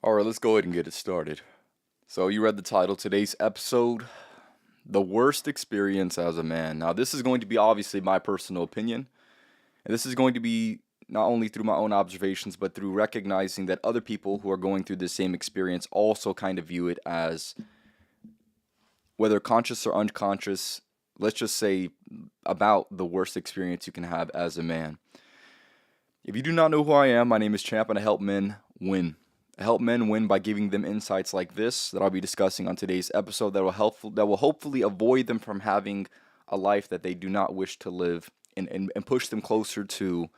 All right, let's go ahead and get it started. So, you read the title, today's episode, The Worst Experience as a Man. Now, this is going to be obviously my personal opinion, and this is going to be not only through my own observations, but through recognizing that other people who are going through the same experience also kind of view it as, whether conscious or unconscious, let's just say, about the worst experience you can have as a man. If you do not know who I am, my name is Champ, and I help men win. I help men win by giving them insights like this that I'll be discussing on today's episode that will hopefully avoid them from having a life that they do not wish to live and push them closer to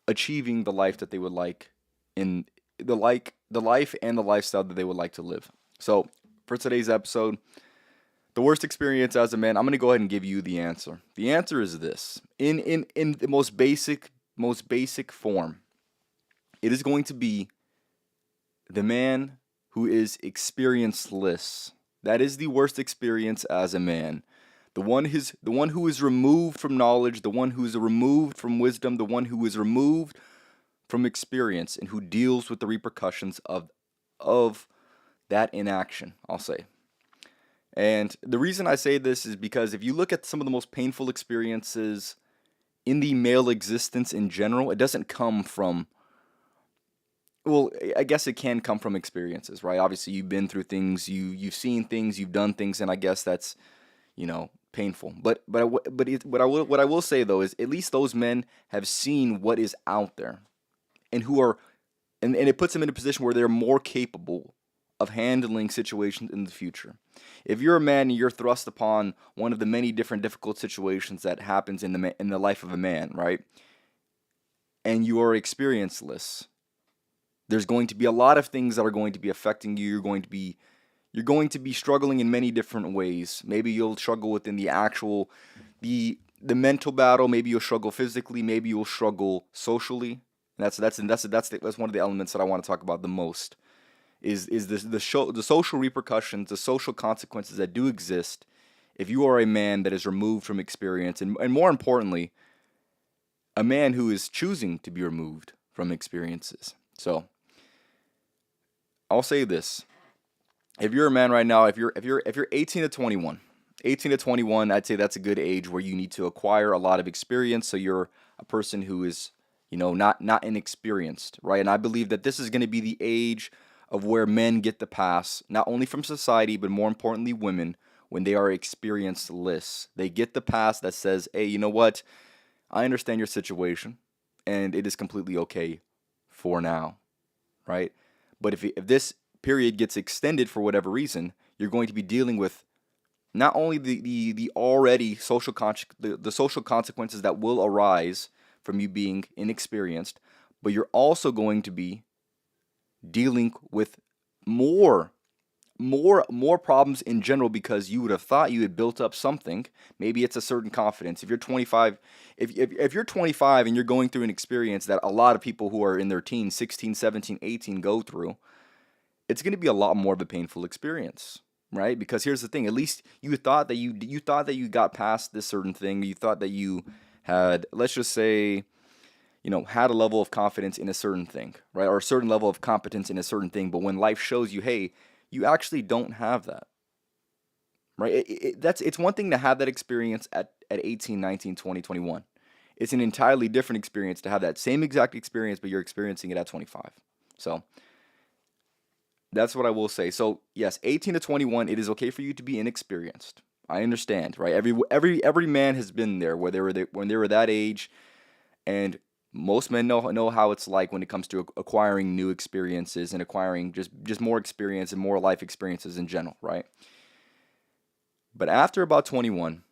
achieving the life that they would like in the life and the lifestyle that they would like to live. So for today's episode, the worst experience as a man, I'm gonna go ahead and give you the answer. The answer is this. In the most basic form, it is going to be the man who is experienceless. That is the worst experience as a man. The one who is removed from knowledge, the one who is removed from wisdom, the one who is removed from experience, and who deals with the repercussions of that inaction, I'll say. And the reason I say this is because if you look at some of the most painful experiences in the male existence in general, it doesn't come from, well, I guess it can come from experiences, right? Obviously, you've been through things, you've seen things, you've done things, and I guess that's, painful. What I will say though is at least those men have seen what is out there, and who are, and it puts them in a position where they're more capable of handling situations in the future. If you're a man and you're thrust upon one of the many different difficult situations that happens in the life of a man, right? And you are experienceless, there's going to be a lot of things that are going to be affecting you. You're going to be struggling in many different ways. Maybe you'll struggle within the mental battle. Maybe you'll struggle physically. Maybe you'll struggle socially. And that's one of the elements that I want to talk about the most. Is the social repercussions, the social consequences that do exist if you are a man that is removed from experience, and more importantly, a man who is choosing to be removed from experiences. So I'll say this: if you're a man right now, if you're 18 to 21, 18 to 21, I'd say that's a good age where you need to acquire a lot of experience. So you're a person who is, not inexperienced, right? And I believe that this is going to be the age of where men get the pass, not only from society, but more importantly, women, when they are experienceless. They get the pass that says, hey, you know what? I understand your situation, and it is completely okay for now, right? But if this period gets extended for whatever reason, you're going to be dealing with not only the already the social consequences that will arise from you being inexperienced, but you're also going to be dealing with more more problems in general, because you would have thought you had built up something. Maybe it's a certain confidence. If you're 25, if you're 25 and you're going through an experience that a lot of people who are in their teens, 16, 17, 18 go through, it's going to be a lot more of a painful experience, right? Because here's the thing: at least you thought that you got past this certain thing. You thought that you had, let's just say, had a level of confidence in a certain thing, right? Or a certain level of competence in a certain thing. But when life shows you, hey, you actually don't have that, right? It's one thing to have that experience at 18, 19, 20, 21. It's an entirely different experience to have that same exact experience, but you're experiencing it at 25. So that's what I will say. So yes, 18 to 21, it is okay for you to be inexperienced. I understand, right? Every man has been there where when they were that age, and most men know how it's like when it comes to acquiring new experiences and acquiring just more experience and more life experiences in general, right? But after about 21,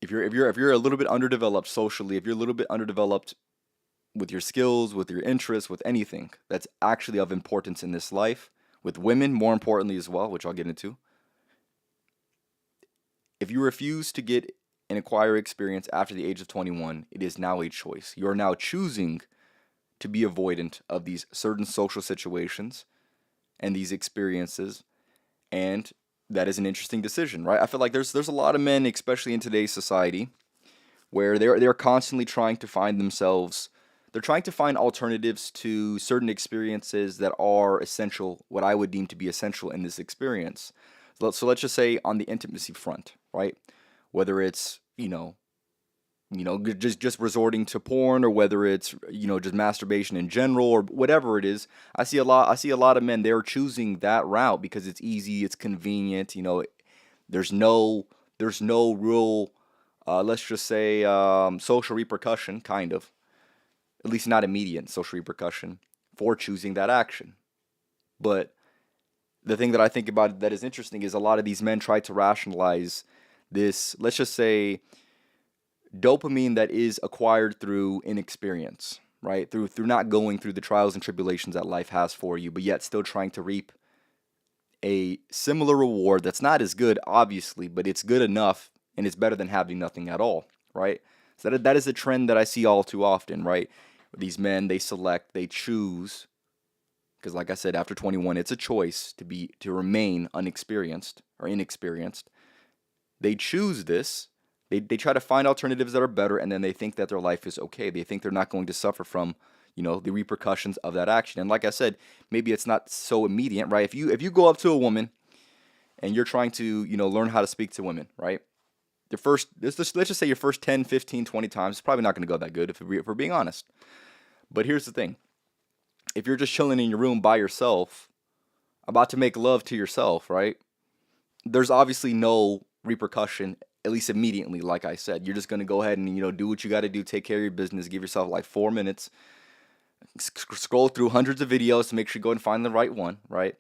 if you're a little bit underdeveloped socially, if you're a little bit underdeveloped with your skills, with your interests, with anything that's actually of importance in this life, with women more importantly as well, which I'll get into, if you refuse to get and acquire experience after the age of 21, it is now a choice. You are now choosing to be avoidant of these certain social situations and these experiences, and that is an interesting decision, right? I feel like there's a lot of men, especially in today's society, where they're constantly trying to find themselves they're trying to find alternatives to certain experiences that are essential, what I would deem to be essential in this experience. So let's just say on the intimacy front, right? Whether it's, just resorting to porn, or whether it's, just masturbation in general, or whatever it is. I see a lot of men, they're choosing that route because it's easy, it's convenient. There's no there's no real, let's just say, social repercussion, kind of, at least not immediate social repercussion, for choosing that action. But the thing that I think about that is interesting is a lot of these men try to rationalize this, let's just say, dopamine that is acquired through inexperience, right? Through not going through the trials and tribulations that life has for you, but yet still trying to reap a similar reward that's not as good, obviously, but it's good enough, and it's better than having nothing at all, right? So that is a trend that I see all too often, right? These men, they choose, because like I said, after 21, it's a choice to remain unexperienced or inexperienced. They choose this. They try to find alternatives that are better, and then they think that their life is okay. They think they're not going to suffer from, the repercussions of that action. And like I said, maybe it's not so immediate, right? If you go up to a woman and you're trying to, learn how to speak to women, right? Let's just say your first 10, 15, 20 times, it's probably not going to go that good if we're being honest. But here's the thing. If you're just chilling in your room by yourself, about to make love to yourself, right? There's obviously no repercussion, at least immediately. Like I said, you're just going to go ahead and, do what you got to do, take care of your business, give yourself like 4 minutes, scroll through hundreds of videos to make sure you go and find the right one, right?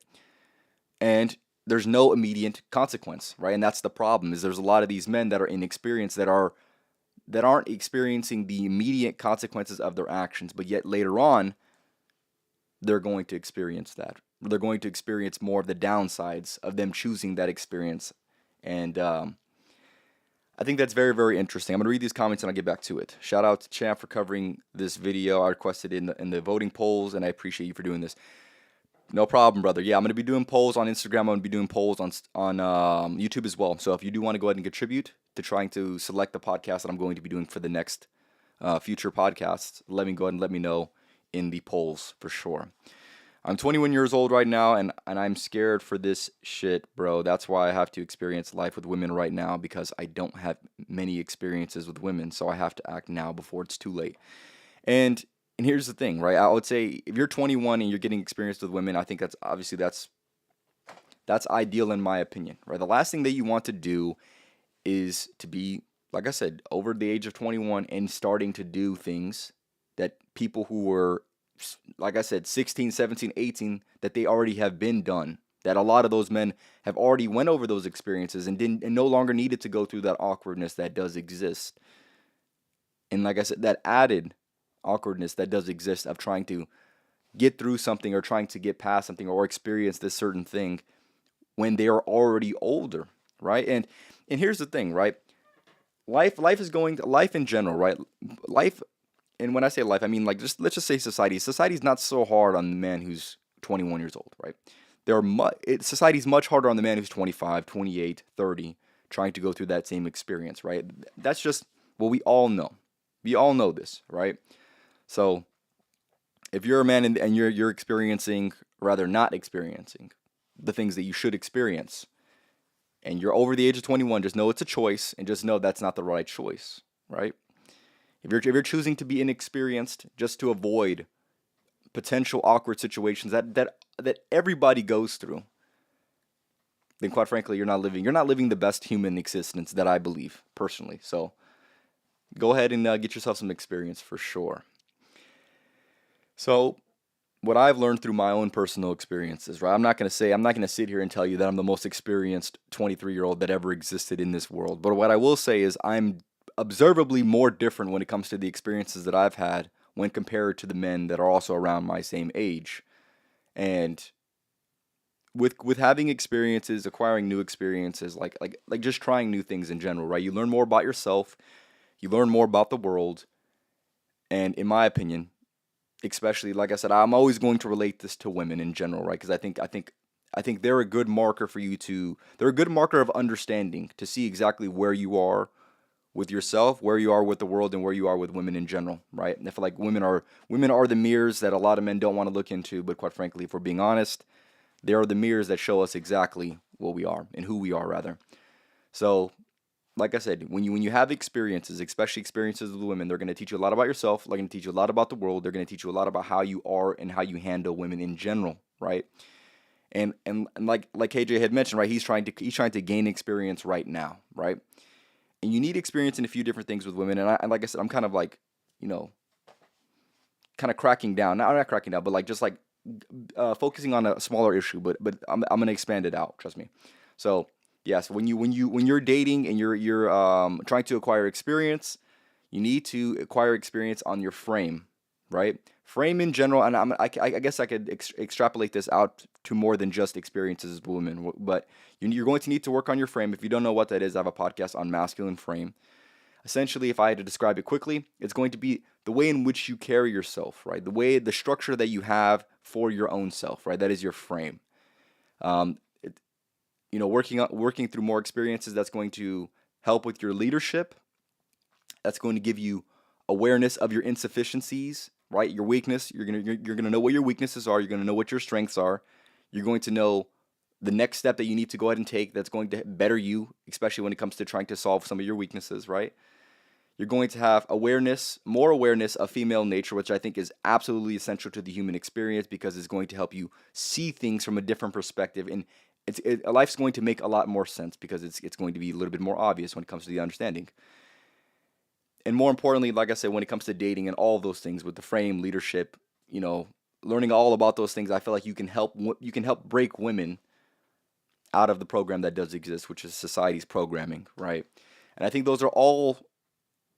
And there's no immediate consequence, right? And that's the problem, is there's a lot of these men that are inexperienced, that aren't experiencing the immediate consequences of their actions, but yet later on they're going to experience that. They're going to experience more of the downsides of them choosing that experience. And I think that's very, very interesting. I'm going to read these comments and I'll get back to it. Shout out to Champ for covering this video. I requested in the voting polls, and I appreciate you for doing this. No problem, brother. Yeah, I'm going to be doing polls on Instagram. I'm going to be doing polls on YouTube as well. So if you do want to go ahead and contribute to trying to select the podcast that I'm going to be doing for the next future podcasts, let me know in the polls for sure. I'm 21 years old right now, and I'm scared for this shit, bro. That's why I have to experience life with women right now, because I don't have many experiences with women, so I have to act now before it's too late. And here's the thing, right? I would say if you're 21 and you're getting experience with women, I think that's ideal in my opinion, right? The last thing that you want to do is to be, like I said, over the age of 21 and starting to do things that people who were, like I said, 16, 17, 18, that they already have been done. That a lot of those men have already went over those experiences and no longer needed to go through that awkwardness that does exist. And like I said, that added awkwardness that does exist of trying to get through something, or trying to get past something, or experience this certain thing when they are already older, right? And here's the thing, right? Life in general, right? Life, and when I say life, I mean, like, let's just say society. Society's not so hard on the man who's 21 years old, right? Society's much harder on the man who's 25, 28, 30, trying to go through that same experience, right? That's just what we all know. We all know this, right? So if you're a man and you're experiencing, rather not experiencing, the things that you should experience, and you're over the age of 21, just know it's a choice, and just know that's not the right choice, right? If you're choosing to be inexperienced just to avoid potential awkward situations that everybody goes through, then quite frankly, you're not living the best human existence that I believe personally. So go ahead and get yourself some experience for sure. So what I've learned through my own personal experiences, right? I'm not going to sit here and tell you that I'm the most experienced 23-year-old that ever existed in this world. But what I will say is I'm observably more different when it comes to the experiences that I've had when compared to the men that are also around my same age. And with having experiences, acquiring new experiences, like just trying new things in general, right? You learn more about yourself, you learn more about the world, and in my opinion, especially, like I said, I'm always going to relate this to women in general, right? Because I think they're a good marker they're a good marker of understanding, to see exactly where you are, with yourself, where you are with the world, and where you are with women in general, right? And I feel like women are the mirrors that a lot of men don't want to look into, but quite frankly, if we're being honest, they are the mirrors that show us exactly what we are and who we are rather. So, like I said, when you have experiences, especially experiences with women, they're going to teach you a lot about yourself. They're going to teach you a lot about the world. They're going to teach you a lot about how you are and how you handle women in general, right? And like KJ had mentioned, right? He's trying to gain experience right now, right? And you need experience in a few different things with women. And like I said, I'm kind of like, you know, kind of cracking down. Not cracking down, but like just like focusing on a smaller issue. But I'm gonna expand it out. Trust me. So yes, when you're dating and you're trying to acquire experience, you need to acquire experience on your frame, right? Frame in general, and I guess I could extrapolate this out to more than just experiences with women. But you're going to need to work on your frame. If you don't know what that is, I have a podcast on masculine frame. Essentially, if I had to describe it quickly, it's going to be the way in which you carry yourself, right? The structure that you have for your own self, right? That is your frame. Um, it, working through more experiences, that's going to help with your leadership. That's going to give you awareness of your insufficiencies, right? Your weakness. You're gonna know what your weaknesses are. You're gonna know what your strengths are. You're going to know the next step that you need to go ahead and take that's going to better you, especially when it comes to trying to solve some of your weaknesses, right? You're going to have more awareness of female nature, which I think is absolutely essential to the human experience because it's going to help you see things from a different perspective, and life's going to make a lot more sense because it's going to be a little bit more obvious when it comes to the understanding. And more importantly, like I said, when it comes to dating and all of those things with the frame, leadership, you know, learning all about those things, I feel like you can help break women out of the program that does exist, which is society's programming, right? And I think those are all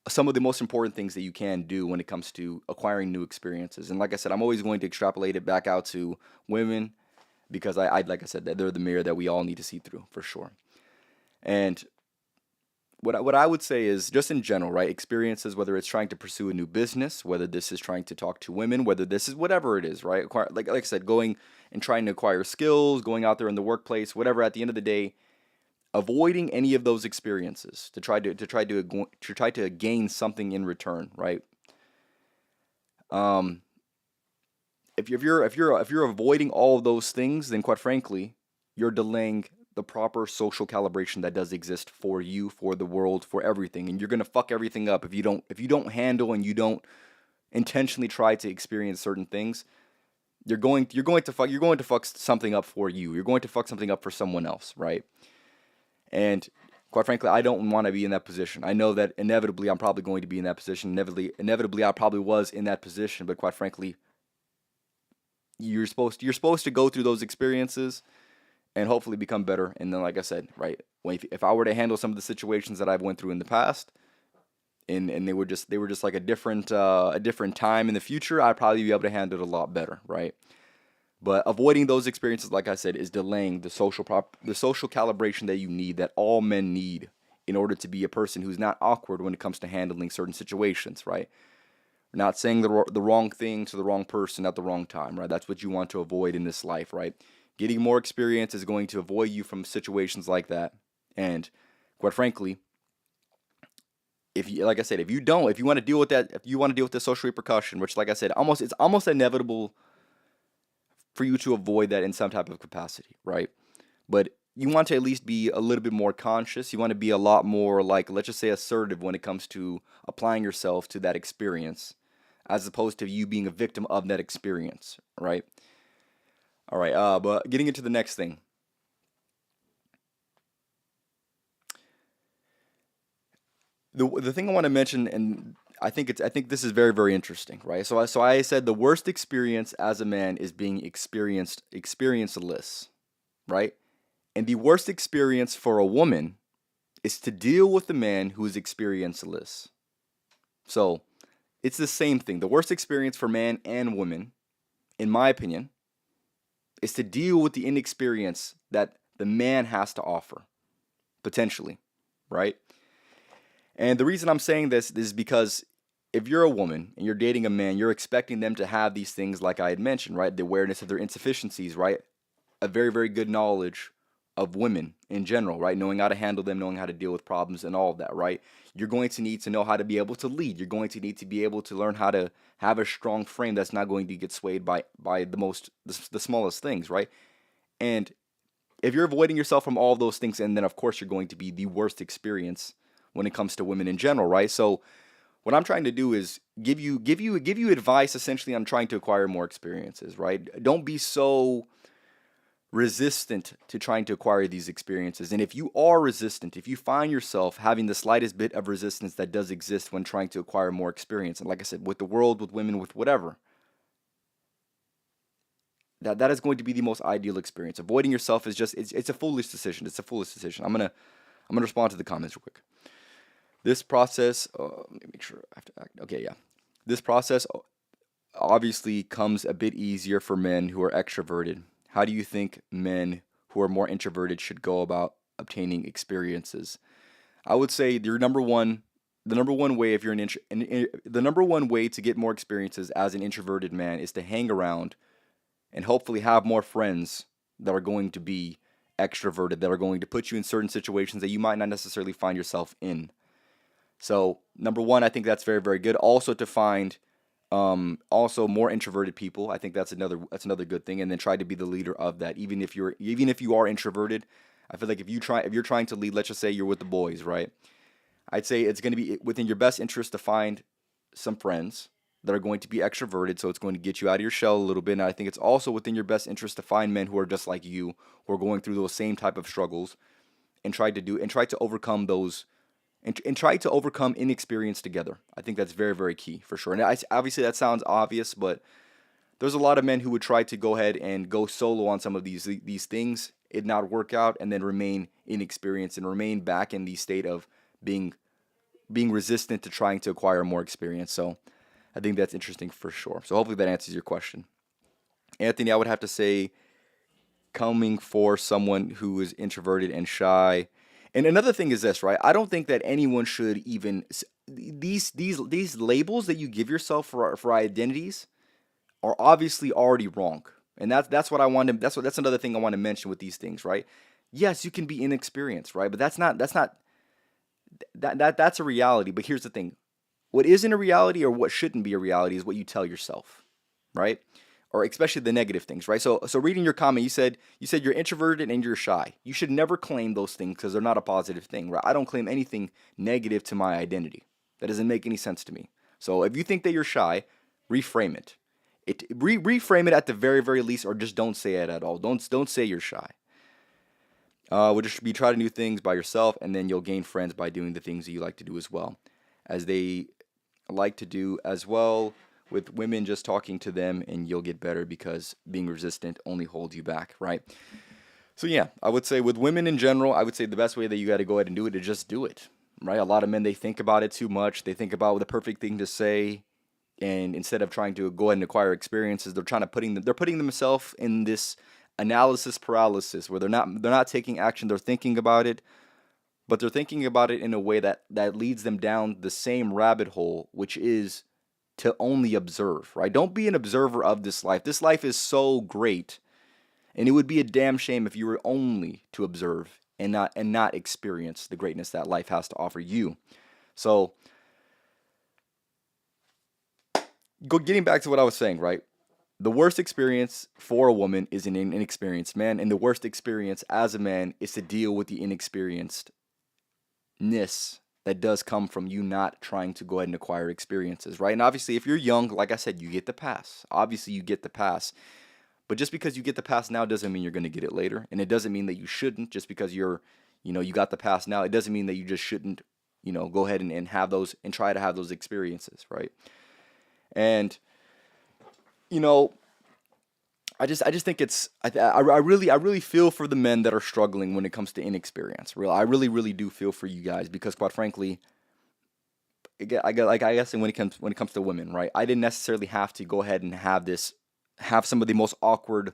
some of the most important things that you can do when it comes to acquiring new experiences. And like I said, I'm always going to extrapolate it back out to women because I like I said, that they're the mirror that we all need to see through for sure. And what I would say is just in general, right? Experiences, whether it's trying to pursue a new business, whether this is trying to talk to women, whether this is whatever it is, right? Like I said, going and trying to acquire skills, going out there in the workplace, whatever. At the end of the day, avoiding any of those experiences to try to gain something in return, right? Um, if you're avoiding all of those things, then quite frankly, you're delaying the proper social calibration that does exist for you, for the world, for everything, and you're gonna fuck everything up if you don't handle and you don't intentionally try to experience certain things. You're going to fuck something up for you. You're going to fuck something up for someone else, right? And quite frankly, I don't want to be in that position. I know that inevitably I'm probably going to be in that position. Inevitably I probably was in that position, but quite frankly, you're supposed to go through those experiences and hopefully become better. And then, like I said, right, if I were to handle some of the situations that I've went through in the past, and they were just like a different time in the future, I'd probably be able to handle it a lot better, right? But avoiding those experiences, like I said, is delaying the social calibration that you need, that all men need, in order to be a person who's not awkward when it comes to handling certain situations, right? Not saying the wrong thing to the wrong person at the wrong time, right? That's what you want to avoid in this life, right? Getting more experience is going to avoid you from situations like that. And quite frankly, like I said, if you want to deal with that, if you want to deal with the social repercussion, which, like I said, it's almost inevitable for you to avoid that in some type of capacity, right? But you want to at least be a little bit more conscious. You want to be a lot more, like, let's just say, assertive when it comes to applying yourself to that experience, as opposed to you being a victim of that experience, right? All right, but getting into the next thing. The thing I want to mention, and I think this is very, very interesting, right? So I said the worst experience as a man is being experienceless, right? And the worst experience for a woman is to deal with a man who is experienceless. So it's the same thing. The worst experience for man and woman, in my opinion, is to deal with the inexperience that the man has to offer, potentially, right? And the reason I'm saying this is because if you're a woman and you're dating a man, you're expecting them to have these things like I had mentioned, right? The awareness of their insufficiencies, right? A very, very good knowledge of women in general, right? Knowing how to handle them, knowing how to deal with problems and all of that, right? You're going to need to know how to be able to lead. You're going to need to be able to learn how to have a strong frame that's not going to get swayed by the smallest things, right? And if you're avoiding yourself from all of those things, and then of course you're going to be the worst experience when it comes to women in general, right? So what I'm trying to do is give you advice essentially on trying to acquire more experiences, right? Don't be so resistant to trying to acquire these experiences. And if you are resistant, if you find yourself having the slightest bit of resistance that does exist when trying to acquire more experience, and like I said, with the world, with women, with whatever, that is going to be the most ideal experience. Avoiding yourself is just it's a foolish decision. It's a foolish decision. I'm gonna respond to the comments real quick. This process, let me make sure I have to act. Okay, yeah. This process obviously comes a bit easier for men who are extroverted. How do you think men who are more introverted should go about obtaining experiences? I would say the number one way if you're the number one way to get more experiences as an introverted man is to hang around and hopefully have more friends that are going to be extroverted, that are going to put you in certain situations that you might not necessarily find yourself in. So number one, I think that's very, very good. Also to find also more introverted people. I think that's another good thing. And then try to be the leader of that. Even if you are introverted, I feel like if you're trying to lead, let's just say you're with the boys, right? I'd say it's going to be within your best interest to find some friends that are going to be extroverted, so it's going to get you out of your shell a little bit. And I think it's also within your best interest to find men who are just like you, who are going through those same type of struggles, and try to overcome those and try to overcome inexperience together. I think that's very, very key for sure. And obviously that sounds obvious, but there's a lot of men who would try to go ahead and go solo on some of these things, it not work out, and then remain inexperienced and remain back in the state of being resistant to trying to acquire more experience. So I think that's interesting for sure. So hopefully that answers your question. Anthony, I would have to say coming for someone who is introverted and shy. And another thing is this, right? I don't think that anyone should even these labels that you give yourself for identities are obviously already wrong. And that's what I want to that's another thing I want to mention with these things, right? Yes, you can be inexperienced, right? But that's a reality. But here's the thing. What isn't a reality or what shouldn't be a reality is what you tell yourself, right? Or especially the negative things, right? So reading your comment, you said you're introverted and you're shy. You should never claim those things because they're not a positive thing, right? I don't claim anything negative to my identity. That doesn't make any sense to me. So if you think that you're shy, reframe it. Reframe it at the very, very least, or just don't say it at all. Don't say you're shy. We'll just be trying new things by yourself, and then you'll gain friends by doing the things that you like to do as well, as they like to do as well with women. Just talking to them, and you'll get better because being resistant only holds you back, right? So yeah, I would say with women in general, I would say the best way that you got to go ahead and do it is just do it, right? A lot of men, they think about it too much. They think about the perfect thing to say, and instead of trying to go ahead and acquire experiences, they're putting themselves in this analysis paralysis where they're not taking action. They're thinking about it, but they're thinking about it in a way that leads them down the same rabbit hole, which is to only observe, right? Don't be an observer of this life. This life is so great, and it would be a damn shame if you were only to observe and not experience the greatness that life has to offer you. So, getting back to what I was saying, right? The worst experience for a woman is an inexperienced man, and the worst experience as a man is to deal with the inexperiencedness that does come from you not trying to go ahead and acquire experiences, right? And obviously, if you're young, like I said, you get the pass. Obviously, you get the pass. But just because you get the pass now doesn't mean you're going to get it later, and it doesn't mean that you shouldn't. Just because you got the pass now, it doesn't mean that you just shouldn't, go ahead and have those and try to have those experiences, right? And you know, I just think I really feel for the men that are struggling when it comes to inexperience. I really do feel for you guys because quite frankly, I guess when it comes to women, right? I didn't necessarily have to go ahead and have some of the most awkward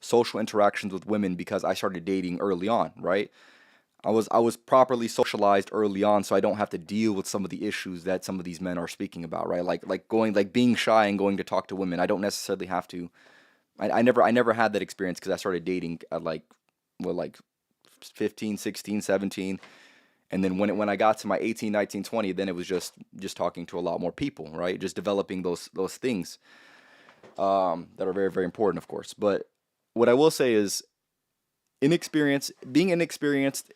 social interactions with women because I started dating early on, right? I was properly socialized early on, so I don't have to deal with some of the issues that some of these men are speaking about, right? Like being shy and going to talk to women. I don't necessarily have to. I never had that experience because I started dating at like 15, 16, 17. And then when I got to my 18, 19, 20, then it was just talking to a lot more people, right? Just developing those things that are very, very important, of course. But what I will say is being inexperienced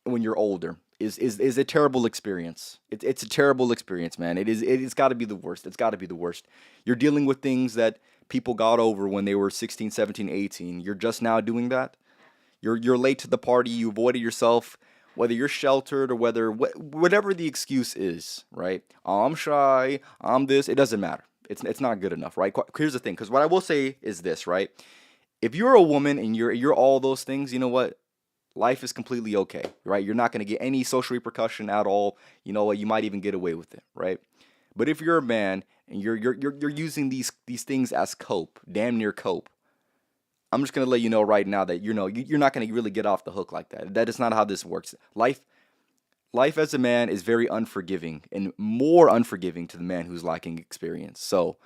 when you're older is a terrible experience. It's a terrible experience, man. It's got to be the worst. It's got to be the worst. You're dealing with things that people got over when they were 16, 17, 18. You're just now doing that. You're late to the party. You avoided yourself, whether you're sheltered or whatever the excuse is, right? Oh, I'm shy. I'm this. It doesn't matter. It's not good enough, right? Here's the thing, because what I will say is this, right? If you're a woman and you're all those things, you know what? Life is completely okay, right? You're not going to get any social repercussion at all. You know what? You might even get away with it, right? But if you're a man and you're using these things as cope, damn near cope, I'm just gonna let you know right now that you're not gonna really get off the hook like that. That is not how this works. Life as a man is very unforgiving and more unforgiving to the man who's lacking experience. So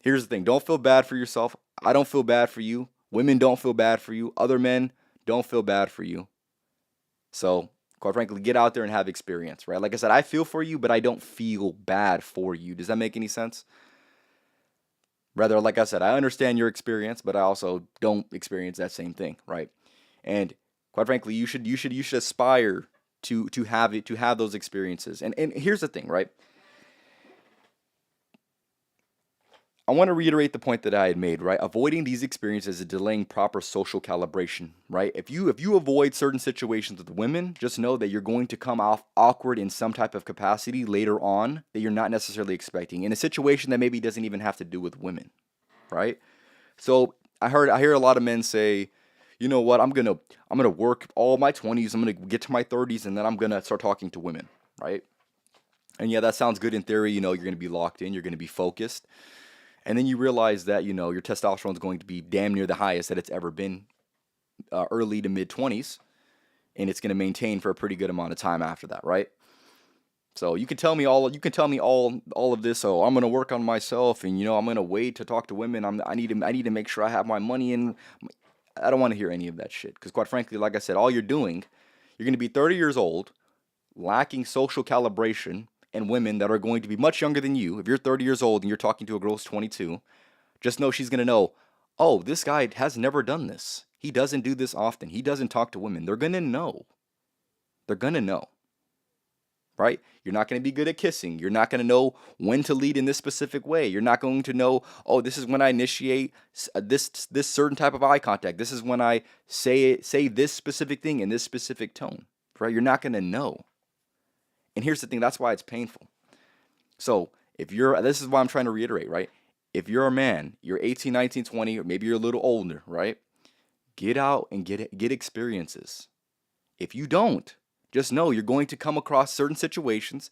here's the thing: don't feel bad for yourself. I don't feel bad for you. Women don't feel bad for you. Other men don't feel bad for you. So quite frankly, get out there and have experience, right? Like I said, I feel for you, but I don't feel bad for you. Does that make any sense? Rather, like I said, I understand your experience, but I also don't experience that same thing, right? And quite frankly, you should aspire to have those experiences. And here's the thing, right? I want to reiterate the point that I had made, right? Avoiding these experiences is delaying proper social calibration, right? If you avoid certain situations with women, just know that you're going to come off awkward in some type of capacity later on that you're not necessarily expecting in a situation that maybe doesn't even have to do with women, right? So I hear a lot of men say, you know what, I'm gonna work all my 20s, I'm gonna get to my 30s, and then I'm gonna start talking to women, right? And yeah, that sounds good in theory. You're gonna be locked in, you're gonna be focused. And then you realize that your testosterone is going to be damn near the highest that it's ever been, early to mid 20s, and it's going to maintain for a pretty good amount of time after that, right? So you can tell me all of this. Oh, I'm going to work on myself, and I'm going to wait to talk to women. I need to make sure I have my money in. I don't want to hear any of that shit, because quite frankly, like I said, all you're going to be 30 years old, lacking social calibration, and women that are going to be much younger than you. If you're 30 years old and you're talking to a girl who's 22, just know she's going to know, oh, this guy has never done this. He doesn't do this often. He doesn't talk to women. They're going to know. They're going to know, right? You're not going to be good at kissing. You're not going to know when to lead in this specific way. You're not going to know, oh, this is when I initiate this certain type of eye contact. This is when I say this specific thing in this specific tone, right? You're not going to know. And here's the thing, that's why it's painful. So, this is why I'm trying to reiterate, right? If you're a man, you're 18, 19, 20, or maybe you're a little older, right? Get out and get experiences. If you don't, just know you're going to come across certain situations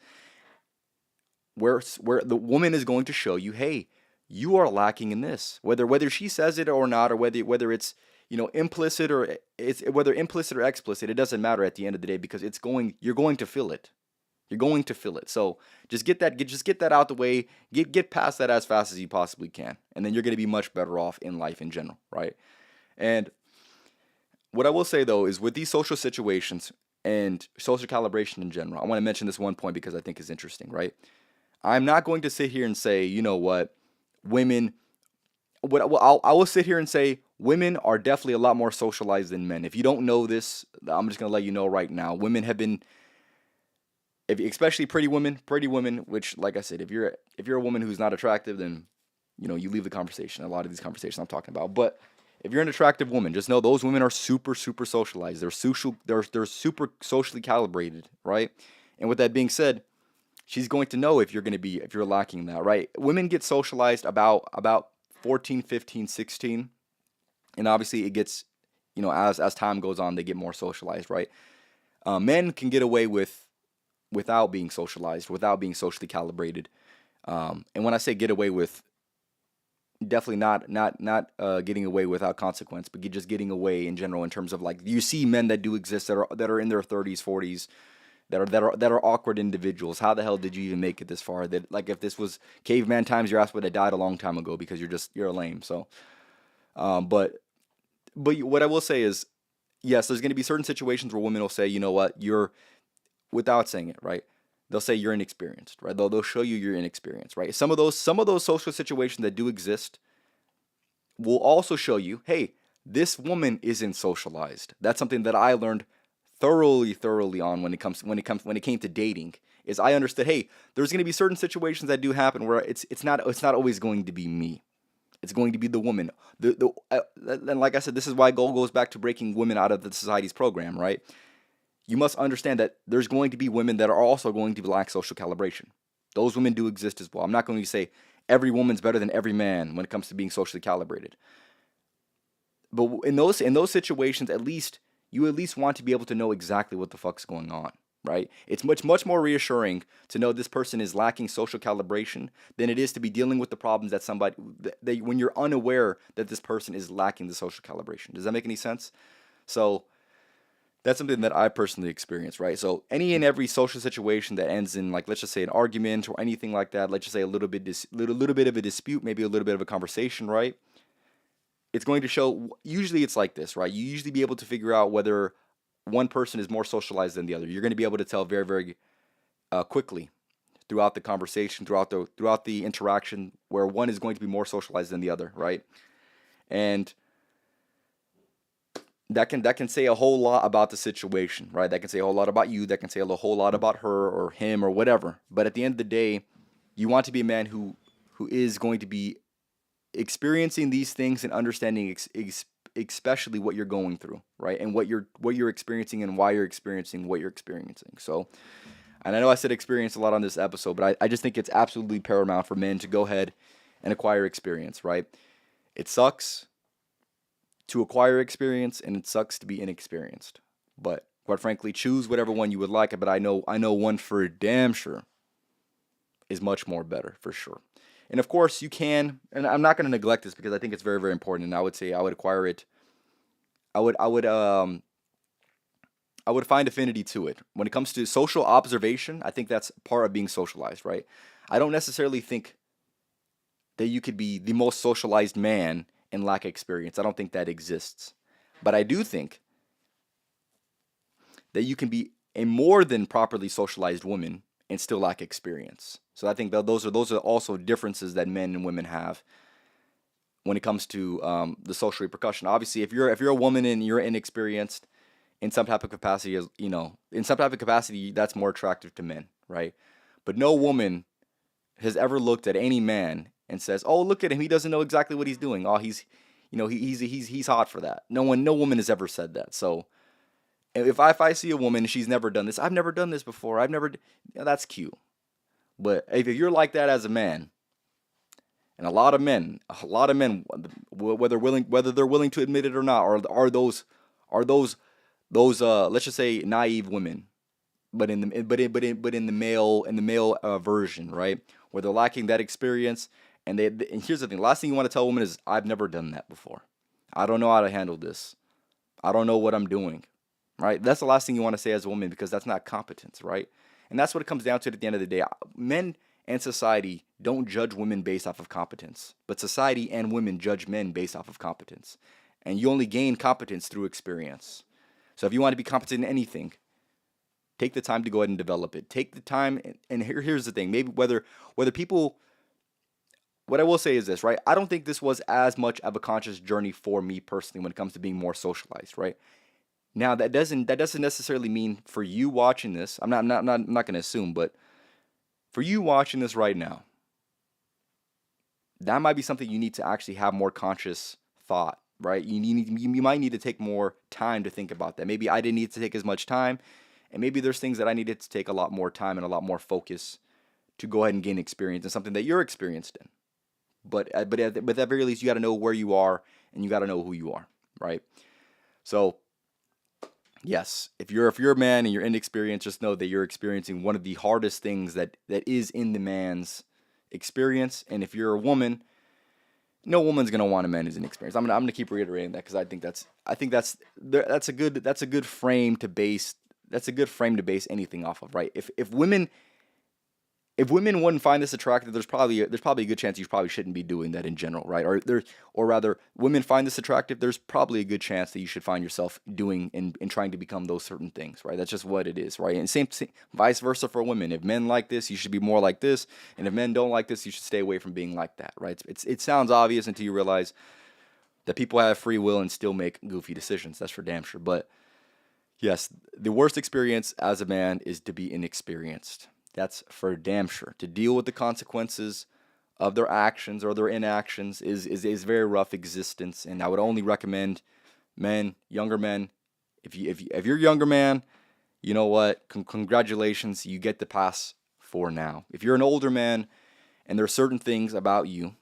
where the woman is going to show you, hey, you are lacking in this. Whether she says it or not, or whether it's implicit or whether implicit or explicit, it doesn't matter at the end of the day, because you're going to feel it. You're going to feel it. So just get that out the way. Get past that as fast as you possibly can, and then you're going to be much better off in life in general, right? And what I will say though is, with these social situations and social calibration in general, I want to mention this one point because I think it's interesting, right? I'm not going to sit here and say, you know what, women. I will sit here and say women are definitely a lot more socialized than men. If you don't know this, I'm just going to let you know right now. Women have been, especially pretty women, which, like I said, if you're a woman who's not attractive, then you leave the conversation. A lot of these conversations I'm talking about, but if you're an attractive woman, just know those women are super socialized. They're super socially calibrated, right? And with that being said, she's going to know if you're lacking that, right? Women get socialized about 14, 15, 16, and obviously it gets, as time goes on, they get more socialized, right? Men can get away without being socialized, without being socially calibrated. And when I say get away with, definitely not getting away without consequence, but just getting away in general, in terms of, like, you see men that do exist that are in their 30s, 40s, that are awkward individuals. How the hell did you even make it this far? That, like, if this was caveman times, your ass would have died a long time ago, because you're a lame. So, but what I will say is, yes, there's going to be certain situations where women will say, you know what, you're, without saying it, right? They'll say you're inexperienced, right? They'll show you you're inexperienced, right? Some of those social situations that do exist will also show you, hey, this woman isn't socialized. That's something that I learned thoroughly on when it came to dating. Is I understood, hey, there's going to be certain situations that do happen where it's not always going to be me. It's going to be the woman. And like I said, this is why goal goes back to breaking women out of the society's program, right? You must understand that there's going to be women that are also going to lack social calibration. Those women do exist as well. I'm not going to say every woman's better than every man when it comes to being socially calibrated. But in those situations, you at least want to be able to know exactly what the fuck's going on, right? It's much more reassuring to know this person is lacking social calibration than it is to be dealing with the problems that when you're unaware that this person is lacking the social calibration. Does that make any sense? So that's something that I personally experienced, right? So any and every social situation that ends in, like, let's just say an argument or anything like that, let's just say a little bit of a dispute, maybe a little bit of a conversation, right? It's going to show. Usually, it's like this, right? You usually be able to figure out whether one person is more socialized than the other. You're going to be able to tell very, very quickly throughout the conversation, throughout the interaction, where one is going to be more socialized than the other, right? And that can say a whole lot about the situation, right? That can say a whole lot about you. That can say a whole lot about her or him or whatever. But at the end of the day, you want to be a man who is going to be experiencing these things and understanding especially what you're going through, right? And what you're experiencing and why you're experiencing what you're experiencing. So, and I know I said experience a lot on this episode, but I just think it's absolutely paramount for men to go ahead and acquire experience, right? It sucks to acquire experience and it sucks to be inexperienced. But quite frankly, choose whatever one you would like. But I know one for damn sure is much more better for sure. And of course, you can, and I'm not going to neglect this because I think it's very, very important. And I would say I would acquire it. I would find affinity to it. When it comes to social observation, I think that's part of being socialized, right? I don't necessarily think that you could be the most socialized man and lack experience. I don't think that exists. But I do think that you can be a more than properly socialized woman and still lack experience. So I think that those are also differences that men and women have when it comes to the social repercussion. Obviously, if you're a woman and you're inexperienced in some type of capacity, as you know, in some type of capacity, that's more attractive to men, right? But no woman has ever looked at any man and says, "Oh, look at him. He doesn't know exactly what he's doing. Oh, he's hot for that." No woman has ever said that. So if I see a woman and she's never done this, I've never done this before. That's cute. But if you're like that as a man, and a lot of men, whether they're willing to admit it or not, are those let's just say naive women, but in the male version, right, where they're lacking that experience, and here's the thing: last thing you want to tell a woman is, "I've never done that before. I don't know how to handle this. I don't know what I'm doing." Right? That's the last thing you want to say as a woman because that's not competence, right? And that's what it comes down to at the end of the day. Men and society don't judge women based off of competence, but society and women judge men based off of competence. And you only gain competence through experience. So if you want to be competent in anything, take the time to go ahead and develop it. Take the time, and here's the thing: maybe whether people, what I will say is this, right? I don't think this was as much of a conscious journey for me personally when it comes to being more socialized, right? Now that doesn't necessarily mean for you watching this. I'm not going to assume, but for you watching this right now, that might be something you need to actually have more conscious thought, right? You might need to take more time to think about that. Maybe I didn't need to take as much time, and maybe there's things that I needed to take a lot more time and a lot more focus to go ahead and gain experience in something that you're experienced in. But at the very least, you got to know where you are and you got to know who you are, right? So yes, if you're a man and you're inexperienced, just know that you're experiencing one of the hardest things that is in the man's experience. And if you're a woman, no woman's gonna want a man who's inexperienced. I'm gonna keep reiterating that because that's a good frame to base anything off of, right? if women wouldn't find this attractive, there's probably a good chance you probably shouldn't be doing that in general, right? Or rather, women find this attractive. There's probably a good chance that you should find yourself doing and trying to become those certain things, right? That's just what it is, right? And same vice versa for women. If men like this, you should be more like this, and if men don't like this, you should stay away from being like that, right? It sounds obvious until you realize that people have free will and still make goofy decisions. That's for damn sure. But yes, the worst experience as a man is to be inexperienced. That's for damn sure. To deal with the consequences of their actions or their inactions is very rough existence. And I would only recommend men, younger men, if you're a younger man, you know what? Congratulations, you get the pass for now. If you're an older man and there are certain things about you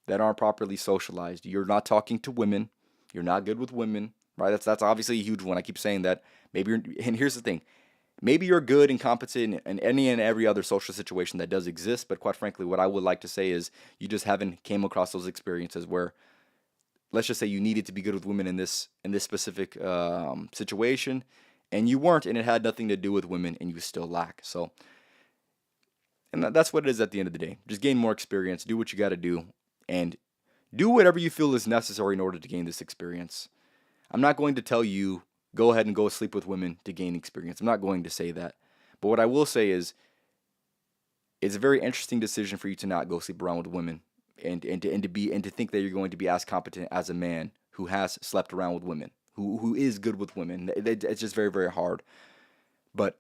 that aren't properly socialized, you're not talking to women, you're not good with women, right? That's obviously a huge one. I keep saying that. And here's the thing. Maybe you're good and competent in any and every other social situation that does exist, but quite frankly, what I would like to say is you just haven't came across those experiences where, let's just say, you needed to be good with women in this specific situation, and you weren't, and it had nothing to do with women, and you still lack. So, and that's what it is at the end of the day. Just gain more experience, do what you got to do, and do whatever you feel is necessary in order to gain this experience. I'm not going to tell you go ahead and go sleep with women to gain experience. I'm not going to say that. But what I will say is it's a very interesting decision for you to not go sleep around with women and to think that you're going to be as competent as a man who has slept around with women, who is good with women. It's just very, very hard. But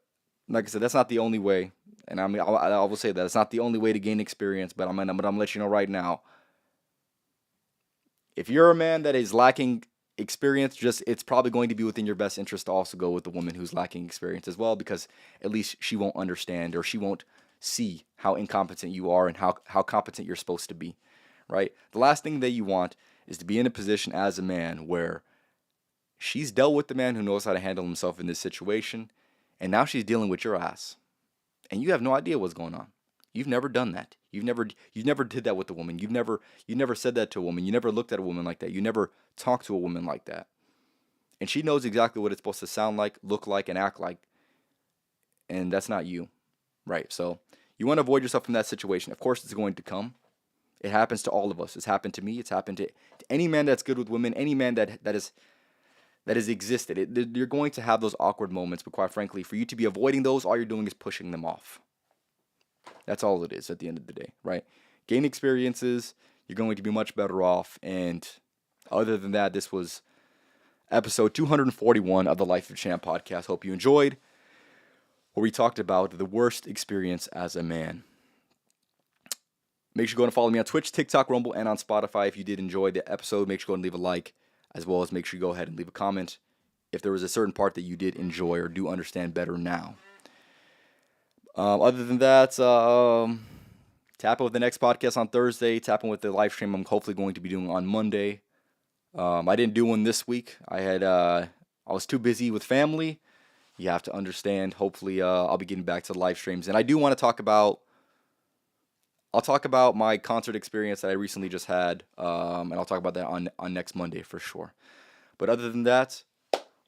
like I said, that's not the only way. And I will say that it's not the only way to gain experience, but I'm gonna let you know right now. If you're a man that is lacking experience, it's probably going to be within your best interest to also go with the woman who's lacking experience as well, because at least she won't understand or she won't see how incompetent you are and how competent you're supposed to be, right? The last thing that you want is to be in a position as a man where she's dealt with the man who knows how to handle himself in this situation, and now she's dealing with your ass, and you have no idea what's going on. You've never done that. You've never did that with a woman. You never said that to a woman. You never looked at a woman like that. You never talked to a woman like that. And she knows exactly what it's supposed to sound like, look like, and act like. And that's not you, right? So you want to avoid yourself from that situation. Of course, it's going to come. It happens to all of us. It's happened to me. It's happened to any man that's good with women. Any man that has existed. You're going to have those awkward moments. But quite frankly, for you to be avoiding those, all you're doing is pushing them off. That's all it is at the end of the day, right? Gain experiences, you're going to be much better off. And other than that, this was episode 241 of the Life of Champ podcast. Hope you enjoyed, where we talked about the worst experience as a man. Make sure you go and follow me on Twitch, TikTok, Rumble, and on Spotify. If you did enjoy the episode, make sure you go and leave a like, as well as make sure you go ahead and leave a comment if there was a certain part that you did enjoy or do understand better now. Other than that, tap in with the next podcast on Thursday. Tap in with the live stream I'm hopefully going to be doing on Monday. I didn't do one this week. I was too busy with family. You have to understand. Hopefully, I'll be getting back to the live streams. And I do want to talk about. I'll talk about my concert experience that I recently just had, and I'll talk about that on next Monday for sure. But other than that,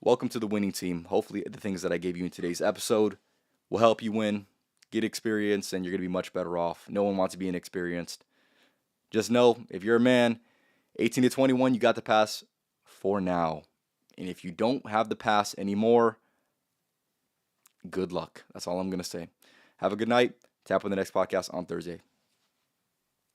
welcome to the winning team. Hopefully, the things that I gave you in today's episode will help you win. Get experience, and you're going to be much better off. No one wants to be inexperienced. Just know, if you're a man, 18 to 21, you got the pass for now. And if you don't have the pass anymore, good luck. That's all I'm going to say. Have a good night. Tap on the next podcast on Thursday.